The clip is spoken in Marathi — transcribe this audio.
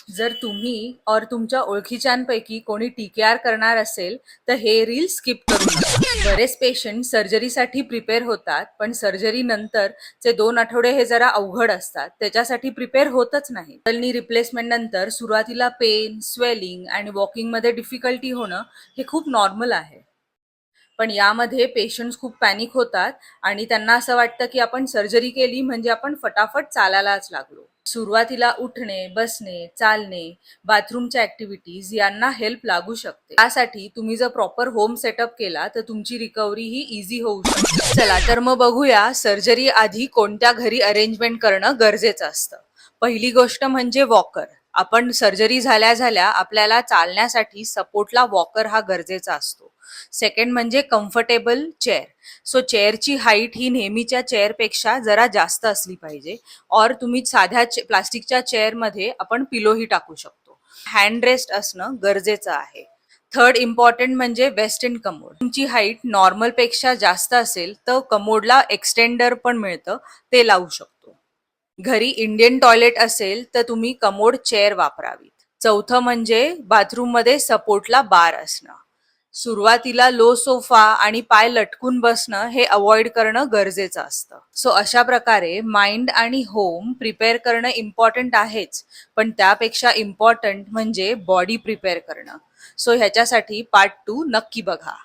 जर तुम्ही और तुमच्या ओळखीच्यांपैकी कोणी टीकेआर करणार असेल तर हे रील स्किप करू नका. बरेच पेशंट सर्जरीसाठी प्रिपेअर होतात, पण सर्जरी नंतरचे 2 आठवडे हे जरा अवघड असतात, त्याच्यासाठी प्रिपेअर होतच नाही. कलनी रिप्लेसमेंट नंतर सुरुवातीला पेन, स्वेलिंग आणि वॉकिंग मध्ये डिफिकल्टी होणं हे खूप नॉर्मल आहे. पण यामध्ये पेशंट्स खूप पॅनिक होतात आणि त्यांना असं वाटतं की आपण सर्जरी केली म्हणजे आपण फटाफट चालायलाच लागलो. सुरुवातीला उठणे, बसणे, चालणे, बाथरूमच्या ऍक्टिव्हिटीज यांना हेल्प लागू शकते. त्यासाठी तुम्ही जर प्रॉपर होम सेटअप केला तर तुमची रिकव्हरी ही इझी होऊ शकते. चला तर मग बघूया सर्जरी आधी कोणत्या घरी अरेंजमेंट करणं गरजेचं असतं. पहिली गोष्ट म्हणजे वॉकर. आपण सर्जरी झाल्या झाल्या आपल्याला चालण्यासाठी सपोर्टला वॉकर हा गरजेचा असतो. सेकंड म्हणजे कम्फर्टेबल चेअर. सो चेअरची हाईट ही नेहमीच्या चेअरपेक्षा जरा जास्त असली पाहिजे. और तुम्ही साध्या प्लास्टिकच्या चेअरमध्ये आपण पिलोही टाकू शकतो. हँड रेस्ट असणं गरजेचं आहे. थर्ड इम्पॉर्टंट म्हणजे वेस्टर्न कमोड. तुमची हाईट नॉर्मल पेक्षा जास्त असेल तर कमोडला एक्सटेंडर पण मिळतं, ते लावू शकतो. घरी इंडियन टॉयलेट असेल तर तुम्ही कमोड चेअर वापरावी. चौथं म्हणजे बाथरूम मध्ये सपोर्टला बार असणं. सुरुवातीला लो सोफा आणि पाय लटकून बसणं हे अवॉइड करणं गरजेचं असतं. सो अशा प्रकारे माइंड आणि होम प्रिपेअर करणं इम्पॉर्टंट आहेच, पण त्यापेक्षा इम्पॉर्टंट म्हणजे बॉडी प्रिपेअर करणं. सो ह्याच्यासाठी पार्ट 2 नक्की बघा.